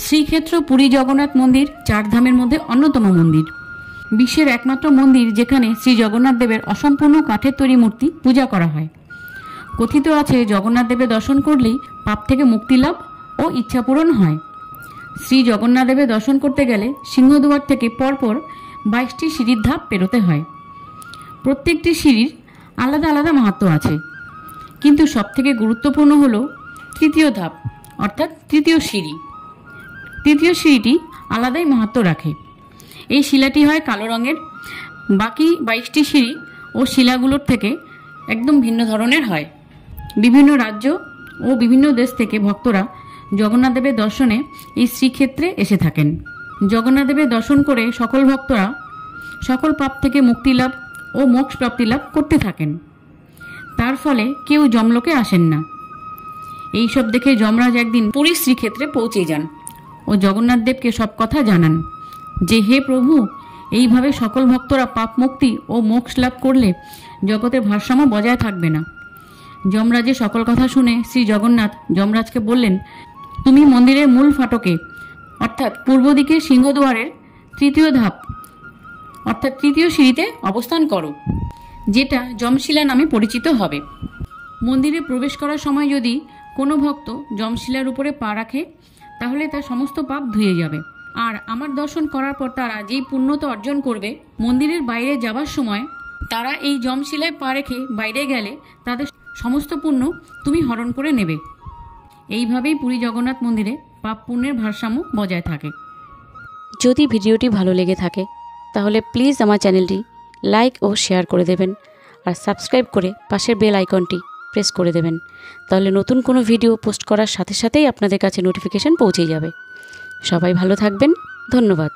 শ্রীক্ষেত্র পুরী জগন্নাথ মন্দির চার ধামের মধ্যে অন্যতম মন্দির। বিশ্বের একমাত্র মন্দির যেখানে শ্রী জগন্নাথ দেবের অসম্পূর্ণ কাঠের তৈরি মূর্তি পূজা করা হয়। কথিত আছে জগন্নাথ দেবের দর্শন করলেই পাপ থেকে মুক্তি লাভ ও ইচ্ছা পূরণ হয়। শ্রী জগন্নাথ দেবের দর্শন করতে গেলে সিংহদুয়ার থেকে পরপর 22টি সিঁড়ির ধাপ পেরোতে হয়। প্রত্যেকটি সিঁড়ির আলাদা আলাদা মাহাত্ম্য আছে, কিন্তু সবথেকে গুরুত্বপূর্ণ হলো তৃতীয় ধাপ অর্থাৎ তৃতীয় সিঁড়ি। তৃতীয় সিঁড়িটি আলাদাই মাহাত্ম্য রাখে। এই শিলাটি হয় কালো রঙের। বাকি 22টি সিঁড়ি ও শিলাগুলোর থেকে একদম ভিন্ন ধরনের হয়। বিভিন্ন রাজ্য ও বিভিন্ন দেশ থেকে ভক্তরা জগন্নাথ দেবের দর্শনে এই শ্রীক্ষেত্রে এসে থাকেন। জগন্নাথ দেবের দর্শন করে সকল ভক্তরা সকল পাপ থেকে মুক্তি লাভ ও মোক্ষ প্রাপ্তি লাভ করতে থাকেন। তার ফলে কেউ যমলোকে আসেন না। এইসব দেখে যমরাজ একদিন পুরী শ্রীক্ষেত্রে পৌঁছে যান ও জগন্নাথ দেবকে সব কথা জানান যে, হে প্রভু, এইভাবে সকল ভক্তরা পাপ মুক্তি ও মোক্ষ লাভ করলে জগতের ভারসাম্য বজায় থাকবে না। যমরাজের সকল কথা শুনে শ্রী জগন্নাথ যমরাজকে বললেন, তুমি মন্দিরের মূল ফাটকে অর্থাৎ পূর্ব দিকের সিংহদুয়ারের তৃতীয় ধাপ অর্থাৎ তৃতীয় সিঁড়িতে অবস্থান করো, যেটা যমশিলা নামে পরিচিত হবে। মন্দিরে প্রবেশ করার সময় যদি কোনো ভক্ত যমশিলার উপরে পা রাখে তাহলে তার সমস্ত পাপ ধুয়ে যাবে। আর আমার দর্শন করার পর তারা যেই পুণ্যতা অর্জন করবে, মন্দিরের বাইরে যাবার সময় তারা এই যমশিলায় পা রেখে বাইরে গেলে তাদের সমস্ত পুণ্য তুমি হরণ করে নেবে। এইভাবেই পুরী জগন্নাথ মন্দিরে পাপ পুণ্যের ভারসাম্য বজায় থাকে। যদি ভিডিওটি ভালো লেগে থাকে তাহলে প্লিজ আমার চ্যানেলটি লাইক ও শেয়ার করে দেবেন, আর সাবস্ক্রাইব করে পাশের বেল আইকনটি প্রেস করে দেবেন। তাহলে নতুন কোনো ভিডিও পোস্ট করার সাথে সাথেই আপনাদের কাছে নোটিফিকেশান পৌঁছে যাবে। সবাই ভালো থাকবেন। ধন্যবাদ।